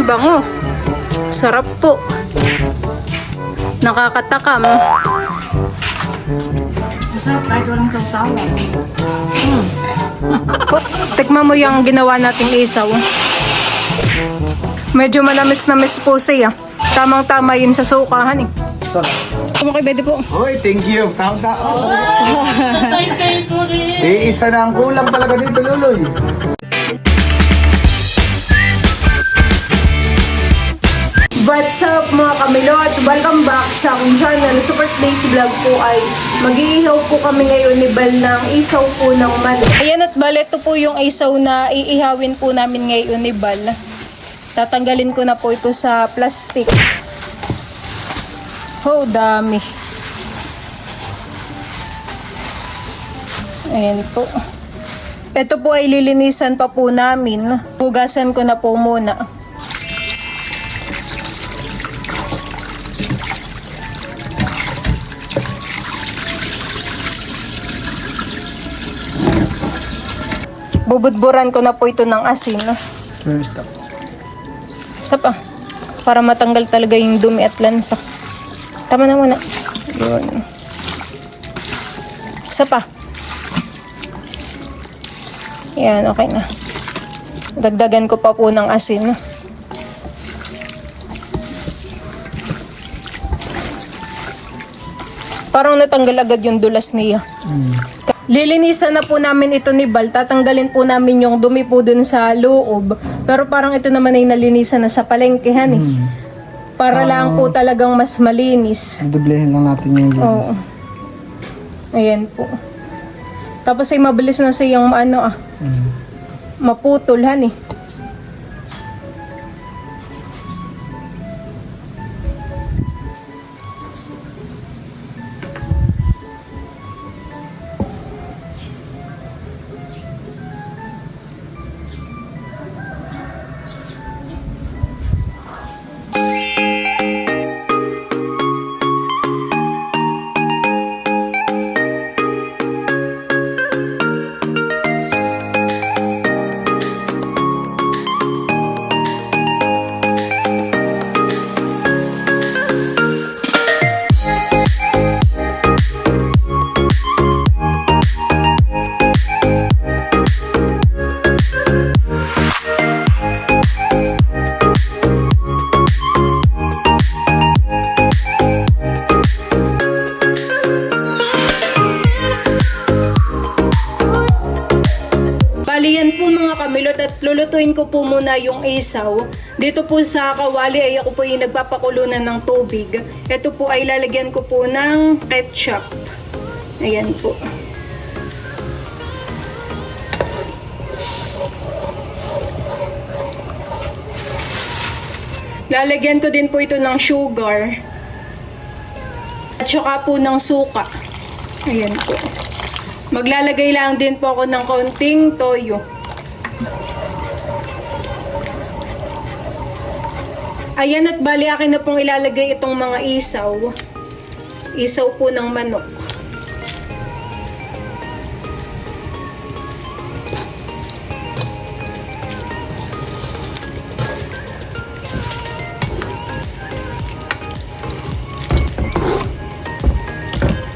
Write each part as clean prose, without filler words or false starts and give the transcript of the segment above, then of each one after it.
Bango. Sarap po. Nakakatakam. Masarap kahit walang sausawan. Tikman mo yung ginawa nating isaw. Medyo manamis-namis po siya. Tamang-tama yun sa sukahan eh. Kumakay pwede po. Hoy, thank you. Tama-tama. Isa na ang kulang talaga dito, Luloy. What's up mga kamilot? Welcome back sa aking channel. Super Daisy Vlog po ay mag-iihaw po kami ngayon ni Bal ng isaw po ng manok. Ayan at Bal, ito po yung isaw na iihawin po namin ngayon ni Bal. Tatanggalin ko na po ito sa plastic. Oh, dami. Ayan po. Ito po ay lilinisan pa po namin. Hugasan ko na po muna. Bubudburan ko na po ito ng asin. Stop. Sapa. Para matanggal talaga yung dumi at lansa. Tama na muna. Yun. Sapa. Yan, okay na. Dagdagan ko pa po ng asin. Parang natanggal agad yung dulas niya. Lilinisan na po namin ito ni Bal. Tatanggalin po namin yung dumi po dun sa loob. Pero parang ito naman ay nalinisan na sa palengkehan eh. Para lang po talagang mas malinis. Dublehin lang natin yung linis. Oo. Ayan po. Tapos ay mabilis na siyang maputulhan eh. Yan po mga kamilot at lulutuin ko po muna yung isaw. Dito po sa kawali ay ako po yung nagpapakulunan ng tubig. Ito po ay lalagyan ko po ng ketchup. Ayan po. Lalagyan ko din po ito ng sugar. At saka po ng suka. Ayan po. Maglalagay lang din po ako ng konting toyo. Ayan at bali akin na pong ilalagay itong mga isaw. Isaw po ng manok.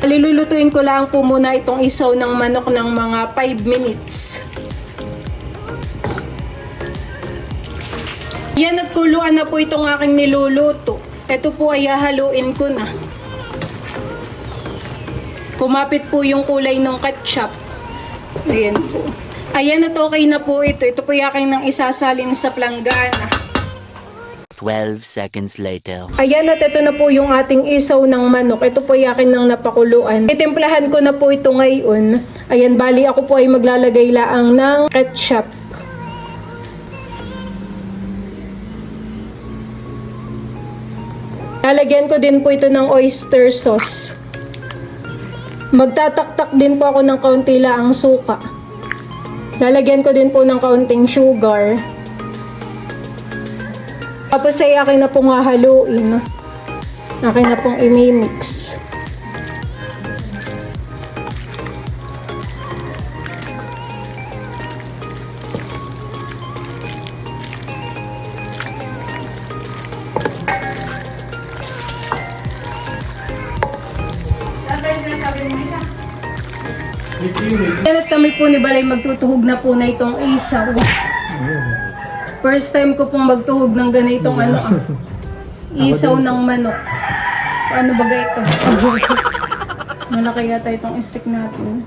Lilulutuin ko lang po muna itong isaw ng manok ng mga 5 minutes. Yan, nagkuluan na po itong aking niluluto. Ito po ay hahaluin ko na. Kumapit po yung kulay ng ketchup. Ayan po. Ayan at okay na po ito. Ito po yung aking nang isasalin sa planggana. 12 seconds later. Ayan at ito na po yung ating isaw ng manok. Ito po yung akin ng napakuluan. Itimplahan ko na po ito ngayon. Ayan, bali ako po ay maglalagay laang ng ketchup. Lalagyan ko din po ito ng oyster sauce. Magtataktak din po ako ng kaunti laang suka. Lalagyan ko din po ng kaunting sugar. Tapos ay akin na pong hahaluin. Akin na pong imimix. Yan at kami po ni Balay magtutuhog na po na itong isaw. First time ko pong magtuhog ng ganitong isaw ng manok. Paano ba ito? Malaki yata itong stick natin.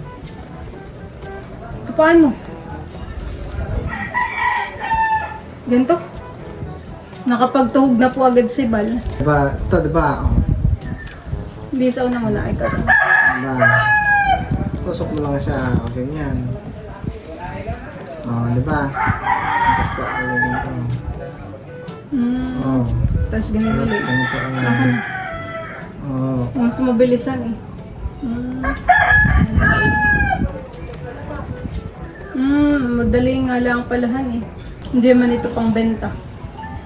Paano? Ganito? Nakapagtuhog na po agad si Bal. Diba? Ito, diba? Oh. Hindi sa una muna ay karoon. Diba? Tusok mo lang siya. O, ganyan. O, diba? Tapos ka, ganito. O. Tapos ganito Tapos ulit. ganito. O. Mas mabilisan eh. Madali nga lang palahan eh. Hindi man ito pang benta.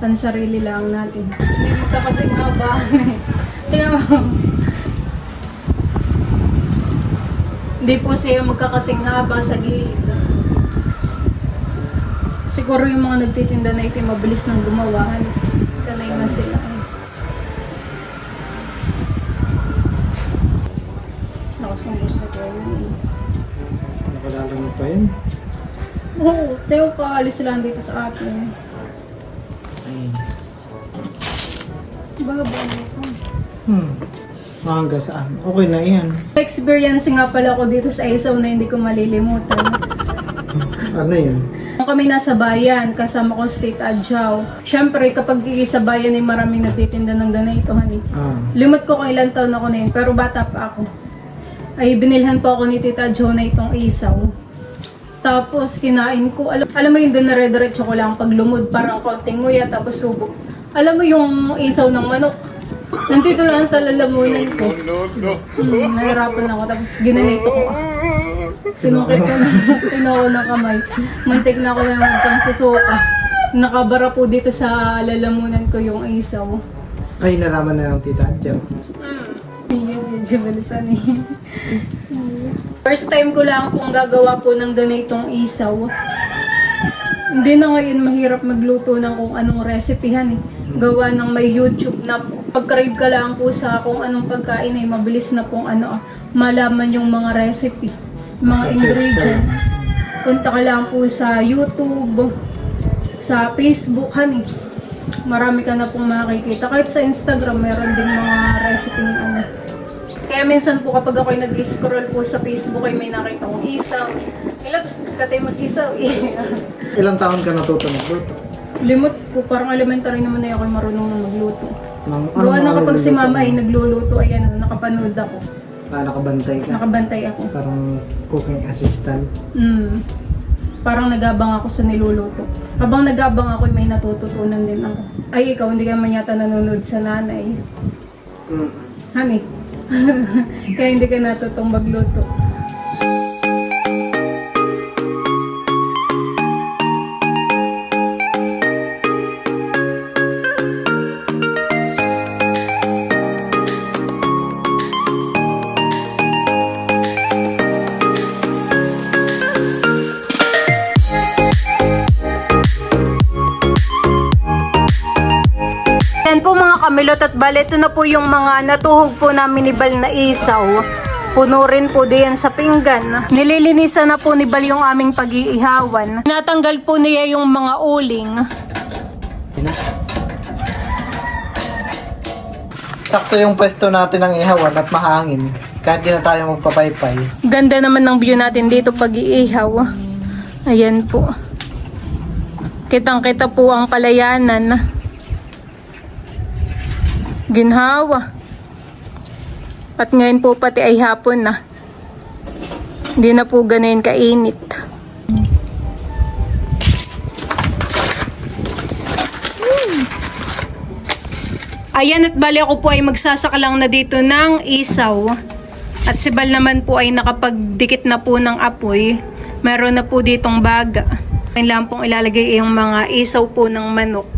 Pansarili lang natin. Hindi mo ka kasing haba. Tingnan mo. Hindi po siya magkakasing haba sa gilid. Siguro yung mga nagtitinda na ito mabilis nang gumawa. Sanay na sila. Nakasumbos na ko. Nakalala mo pa yun? Oo, Teo ka, alis lang dito sa atin. Ayun. Baba ito. Hanggang saan? Okay na yan. Experience nga pala ko dito sa isaw na hindi ko malilimutan. Ano yun? Nung kami nasa bayan, kasama ko State Adjaw. Siyempre, kapag sa bayan ay maraming nagtitinda ng ganito, honey. Limot ko kung ilang taon ako na yun, pero bata pa ako. Ay, binilhan po ako ni Tita Adjaw na itong isaw. Tapos, kinain ko. Alam mo yung dinare-diretso ko lang pag lumod, parang konting nguya, tapos subo. Alam mo yung isaw ng manok? Nandito lang sa lalamunan ko. Nahirapan ako, tapos ginanito ko. Sinukit ko na, tinako ng kamay. Mantik na ako na magkang susuka. Nakabara po dito sa lalamunan ko yung isaw. Ay, nalaman na ng Tita Adjaw. Yun, jibalisan eh. First time ko lang pong gagawa po ng ganitong isaw. Hindi na ngayon mahirap magluto ng kung anong recipehan eh. Gawa ng may YouTube na pag-crave ka lang po sa kung anong pagkain ay mabilis na pong malaman yung mga recipe, mga ingredients. Punta ka lang po sa YouTube, sa Facebook, honey. Marami ka na pong makikita. Kahit sa Instagram, meron din mga recipe ng Kaya minsan po kapag ako'y nag-scroll po sa Facebook ay may nakita kong isaw. Ilabs, katay mag-isaw eh. Ilang taon ka natuto magluto? Limot po, parang elementary naman na ako'y marunong na magluto. Ano Gawa na kapag si niluluto mama mo? ay nagluluto, ayan, nakapanood ako. Nakabantay ka? Nakabantay ako. Parang cooking assistant? Parang nagabang ako sa niluluto. Habang nagabang ako, may natututunan din ako. Ay, ikaw, hindi ka man yata nanonood sa nanay. Honey. Kaya hindi ka natutong magluto. Yan po mga kamilot at bale, ito na po yung mga natuhog po namin ni Bal na isaw. Puno rin po diyan sa pinggan. Nililinisan na po ni Bal yung aming pag-iihawan. Natanggal po niya yung mga uling. Sakto yung pwesto natin ng ihawan at mahangin. Kahit di na tayo magpapaypay. Ganda naman ng view natin dito pag-iihaw. Ayan po. Kitang-kita po ang palayanan. Ginhawa. At ngayon po pati ay hapon na. Hindi na po ganun kainit. Ayan at bali ako po ay magsasakalang na dito ng isaw. At si Bal naman po ay nakapagdikit na po ng apoy. Meron na po ditong baga. Ngayon lang pong ilalagay yung mga isaw po ng manok.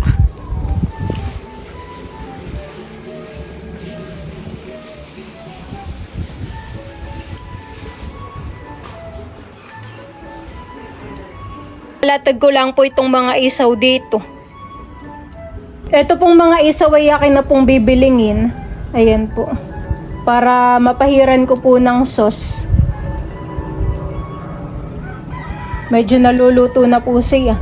Latag ko lang po itong mga isaw dito. Ito pong mga isaw ay akin na pong bibilingin. Ayan po. Para mapahiran ko po ng sauce. Medyo naluluto na po siya.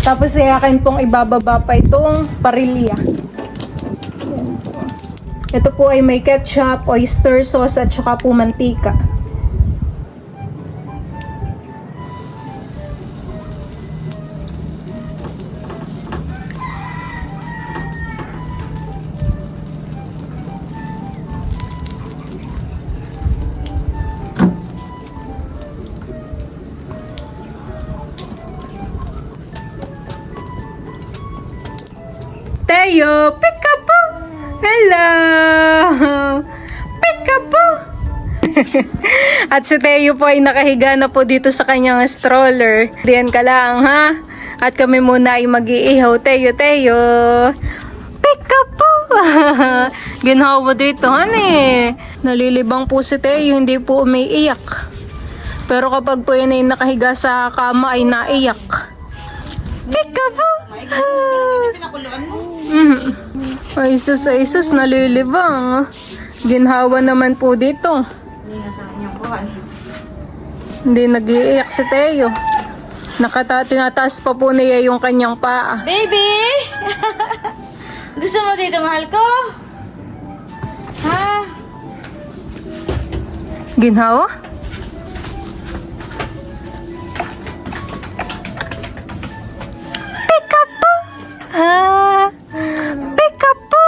Tapos ay akin pong ibababa pa itong parilya. Ito po ay may ketchup, oyster sauce at saka po mantika. Teo, pick up po! Hello! Pick up po! At si Teo po ay nakahiga na po dito sa kanyang stroller. Diyan ka lang, ha? At kami muna ay mag-iihaw. Teo, Teo! Pick up po! Ginawa mo dito, honey. Nalilibang po si Teo, hindi po umiiyak. Pero kapag po yan ay nakahiga sa kama ay naiyak. Pick up po! Ay, isas nalilibang. Ginhawa naman po dito. Hindi nag-iiyak si Teo. Tinataas pa po niya yung kanyang paa. Baby! Gusto mo dito, mahal ko? Ha? Ginhawa? Pick up po! Pick up po!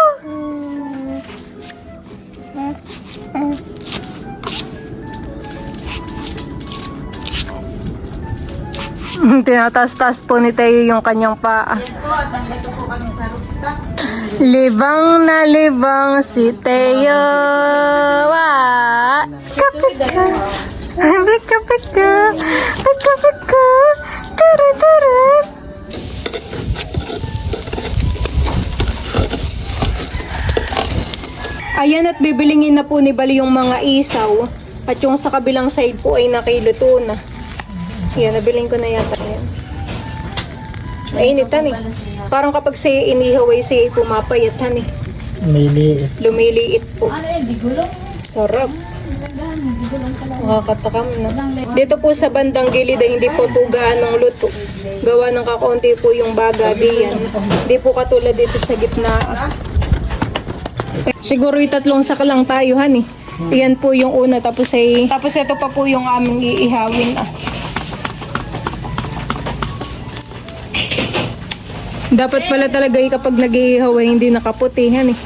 Tinataas-taas po ni Teo yung kanyang paa. Libang na libang si Teo. Pika pika. Pika pika. Pika pika. Tara tara. Ayan at bibilingin na po ni Bali yung mga isaw. At yung sa kabilang side po ay nakiluto na. Yan, nabiling ko na yata yan. Mainit tan eh. Parang kapag siya inihaw ay siya pumapayat tan eh. Lumiliit po. Sarap. Nakakatakam na. Dito po sa bandang gilid ay hindi po gaanong luto. Gawa ng kakaunti po yung baga diyan. Hindi po katulad dito sa gitna. Siguro itatlong sak lang tayo han eh. Iyan po yung una tapos ito pa po yung aming iihawin ah. Dapat pala talaga kapag nag-iihaw ay hindi nakaputihan eh.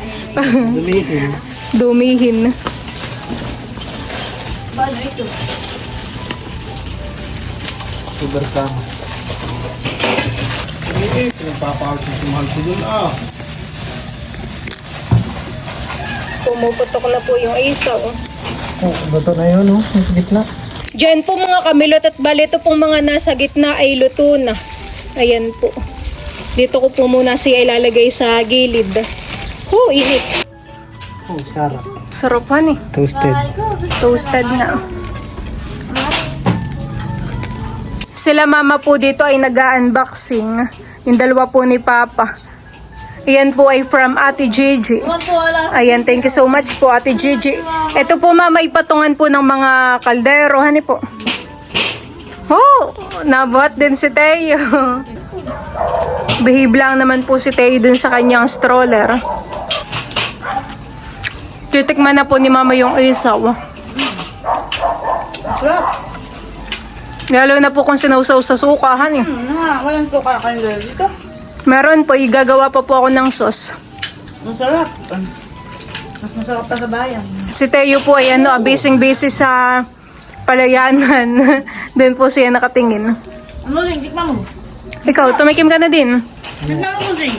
Dumihin. Super ka. Pinagpapakot sa mahal ko dun Pumuputok na po yung isaw. Oh, bato na yun sa gitna. Diyan po mga kamilot at bali ito pong mga nasa gitna ay luto na. Ayan po. Dito ko po muna siya ilalagay sa gilid. Oh, init. Oh, sarap. Sarapan eh. Toasted. Toasted na. Sila mama po dito ay nag-unboxing. Yung dalawa po ni Papa. Ayan po ay from Ate Gigi. Ayan, thank you so much po Ate Gigi. Ito po mama ipatungan po ng mga kaldero. Hani po. Oh, nabuhat din si Teo. Behave lang naman po si Teo dun sa kanyang stroller. Titikman na po ni mama yung isaw. Lalo na po kung sinausaw sa sukahan eh. Walang suka kayo dito. Meron po, igagawa pa po ako ng sauce. Masarap. Mas masarap pa sa bayan. Si Teo po ay busy sa palayanan. Doon po siya nakatingin. Ano rin, tikman mo. Ikaw, tumikim ka na din. Tikman mo rin.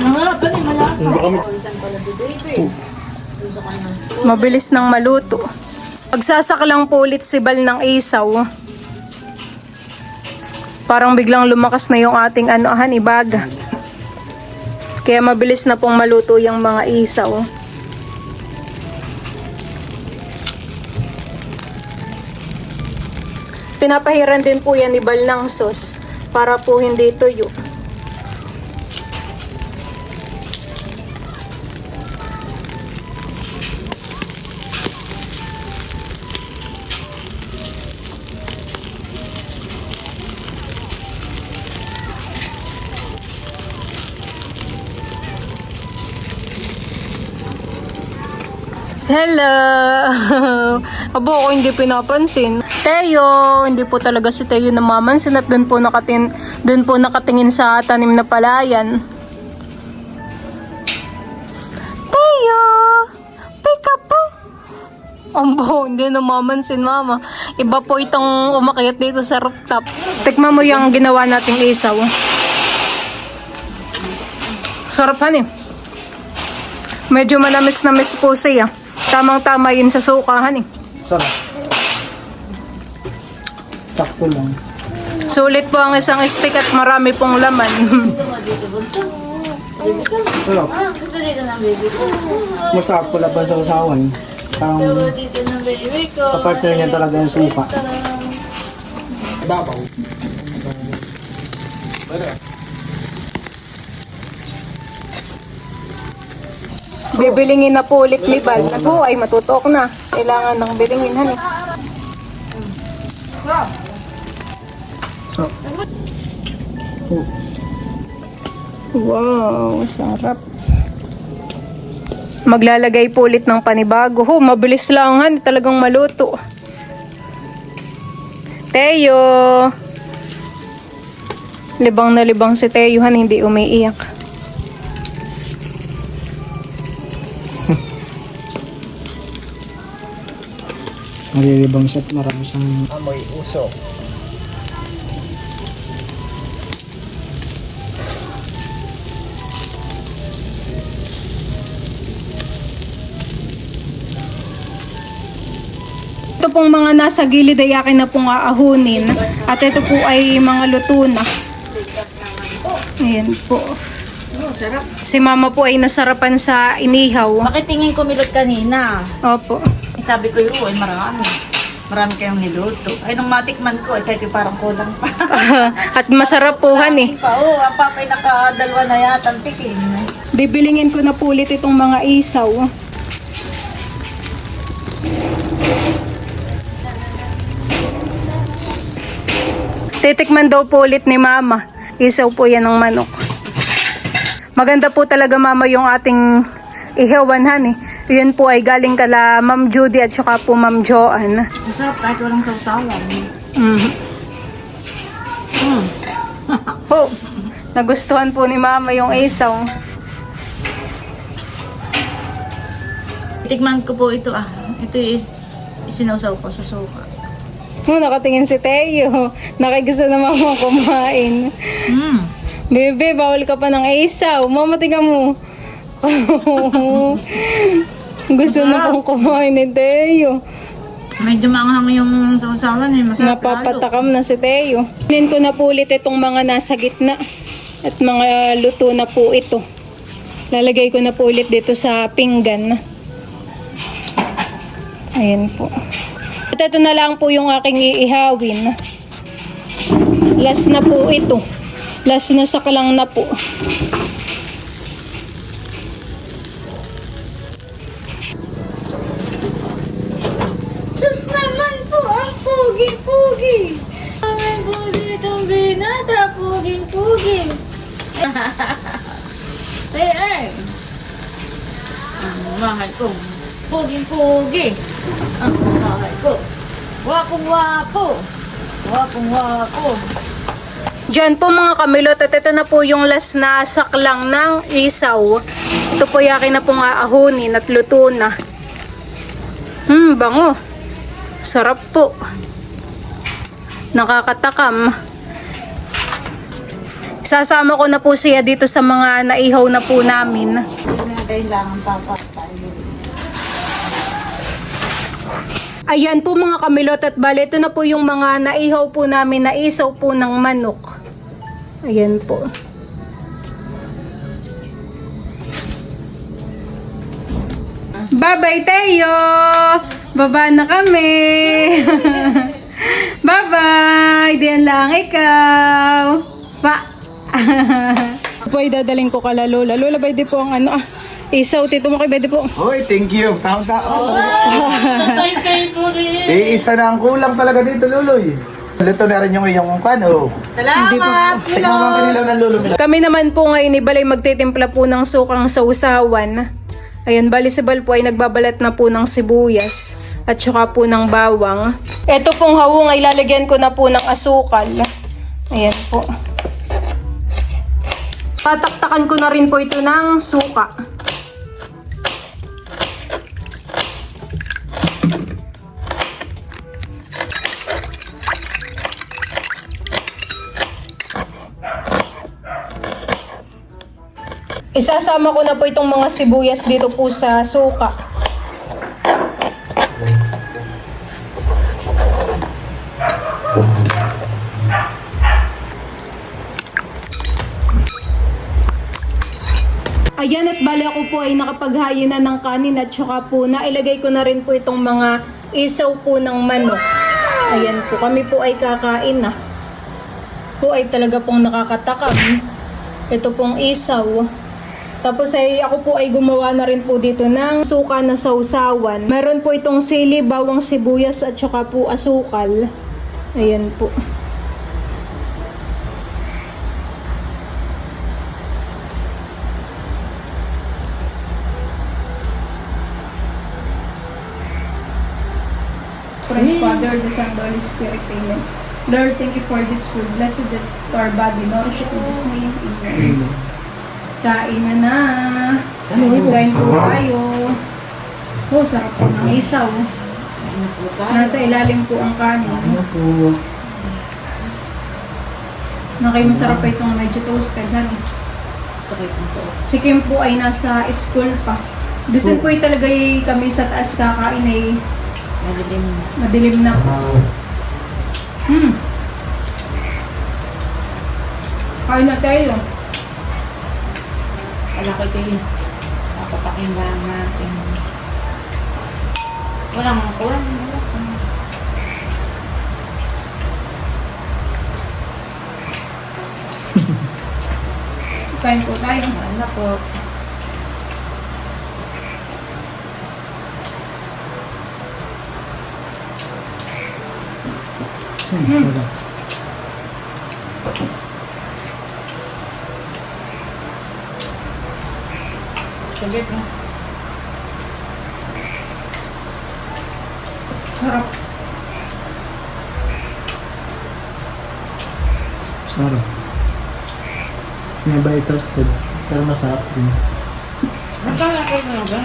Masarap pa rin, malasa. Mabilis nang maluto. Pagsasaka lang po ulit si Bal ng isaw. Parang biglang lumakas na yung ating ibaga. Kaya mabilis na pong maluto yung mga isaw. Pinapahiran din po yan ni Bal ng sauce para po hindi tuyo. Hello! Abo ko hindi pinapansin. Teo, hindi po talaga si Teo namamansin at doon po nakatingin sa tanim na palayan. Teo! Pick up po! Ambo, hindi namamansin mama. Iba po itong umakyat dito sa rooftop. Tikman mo yung ginawa nating isaw. Sarap han eh. Medyo manamis-namis po siya. Tamang-tama yun sa sukahan eh. Sarap. Sakto lang. Sulit po ang isang stick at marami pong laman. Sarap. Gusto dito ng baby ko. Masarap pala ba sa usawan? Parang Dito ng baby ko. kapartner niya talaga yung suka. Babaw. Bibilingin na po ulit ni Bal. Naku, ay matutok na. Kailangan ng bilingin han eh. Wow, sarap. Maglalagay po ulit ng panibago. Mabilis lang han, talagang maluto. Teo. Libang na libang si Teo han, hindi umiiyak. Mariribang siya at marami siyang amoy uso. Ito pong mga nasa gilid ay akin na pong aahunin. At ito po ay mga luto na. Ayan po. Sarap. Si mama po ay nasarapan sa inihaw. Bakit tingin ko milot kanina? Opo. Sabi ko yun, ay marami. Marami kayong niluto. Ay, nung matikman ko, ay sabi ko parang kulang pa. At masarap po han eh. Oo, ang papay nakadalwa na yata ang tikin. Bibilingin ko na po ulit itong mga isaw. Titikman daw po ulit ni mama. Isaw po yan ng manok. Maganda po talaga mama yung ating ihawan han eh. Yun po ay galing kala Ma'am Judy at saka po Ma'am Joanne. Masarap kahit walang sausawan. Po, nagustuhan po ni mama yung isaw. Tikman ko po ito Ito is sinausaw ko sa suka. Nakatingin si Teo. Nakigusto na mama kumain. Bebe, bawal ka pa ng isaw. Mama, tingnan mo. Gusto na pong kumain ni Teo. Medyo maanghang yung sausawan masarap Napapatakam na si Teo. Inin ko na po ulit itong mga nasa gitna. At mga luto na po ito. Lalagay ko na po ulit dito sa pinggan. Ayan po. At ito na lang po yung aking iihawin. Last na po ito. Last na sakalang na po. Sus naman po, ang pugi-pugi. Ang pugi itong binata, pugi-pugi. Ay. Ang mahal ko. Pugi-pugi. Ang mahal ko. Wapong-wapo. Wapong-wapo. Diyan po mga kamilot at ito na po yung last na saklang ng isaw. Ito po yakin na pong aahunin at luto na. Bango. Sarap po. Nakakatakam. Isasama ko na po siya dito sa mga naihaw na po namin. Kailangan papatay. Ayan po mga kamilot at bale, ito na po yung mga naihaw po namin na isaw po ng manok. Ayan po. Bye-bye Teo! Baba na kami! Bye-bye! Diyan lang ikaw! Pa! Po ay dadaling ko kala Lola. Lola, ba di po ang isaw, tito mo kay Bede po. Hoy, thank you. Tao-tao. Isa na ang kulang talaga dito, Luloy. Luto na rin yung iyong kano. Salamat! Tignan mo kanila ng lulo. Kami naman po ngayon ibalay magtitimpla po ng sukang sausawan. Ayan, bali si Bal po ay nagbabalat na po ng sibuyas at saka po ng bawang. Ito pong hawong ay lalagyan ko na po ng asukal. Ayan po. Tataktakan ko na rin po ito ng suka. Isasama ko na po itong mga sibuyas dito po sa suka. Ayan, at bali ako po ay nakapaghayin na ng kanin at saka po nailagay ko na rin po itong mga isaw po ng manok. Ayan po, kami po ay kakain na. Po ay talaga pong nakakatakam. Ito pong isaw. Tapos ay ako po ay gumawa na rin po dito ng suka na sausawan. Meron po itong sili, bawang, sibuyas at saka po asukal. Ayan po. Father, the Son, the Holy Spirit, Amen. Lord, thank you for this food. Blessed it to our body. Nourish it in this name. Amen. Kain na na. Kain po tayo. Oh, sarap po ng isaw. Nasa ilalim po ang kanin. Okay, masarap pa itong medyo toasted. Si Kim po ay nasa school pa. Doon po ay talaga kami sa taas kakain ay madilim na po. Kain na tayo. Wala ko ito yun. Napapakinggan natin. Walang kuwan. Kain po tayo. Wala po. Sabit mo. Sarap. Sarap. May bay toasted. Pero masarap din. Nakala ko na ba?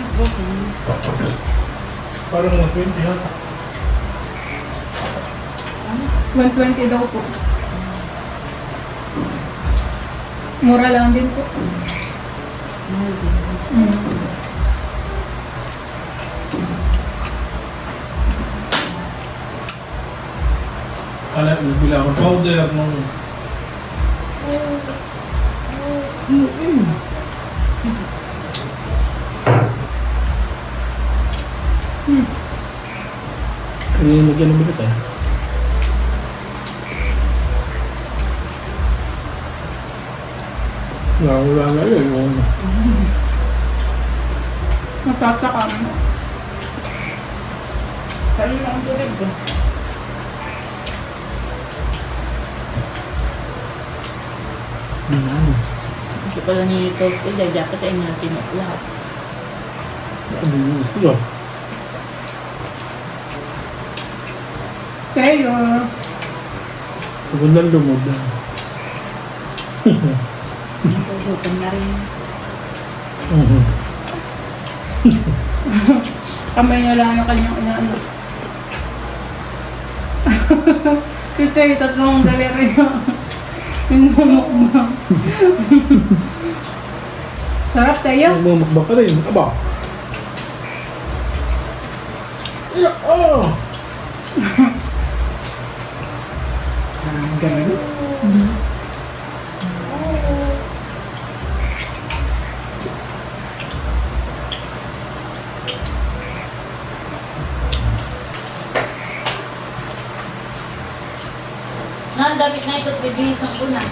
Parang 120 ha? 120 daw po. Mura lang din po. Alam, bila ako powder nung Nagyan ng bigat eh. Wala nga yun. Matatakam. Kali na ang tulig ko. Hindi pala nilito. Kaya dapat sa inyo natin at lahat. Ito. Kayo. Pagandang lumod na. Nagugutom na rin. Kamay niya lang ang kanyang inaano. Ito yung tatlong daliri na minumukbang. Sarap tayo. Magmumukbang ka rin. Aba. Oh! Ganun. Dapat na ito, bibihis ang una.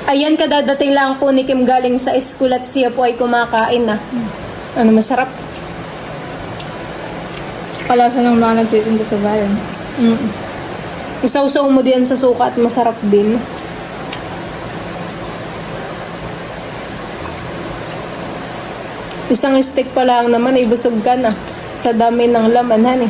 Ayan, kadadating lang po ni Kim galing sa school at siya po ay kumakain na. Ano, masarap. Palasa ng mga nagtitinda sa bayan. Isawsaw mo diyan sa suka at masarap din. Isang stick pa lang naman, ibusog ka na. Sa dami ng laman, hani.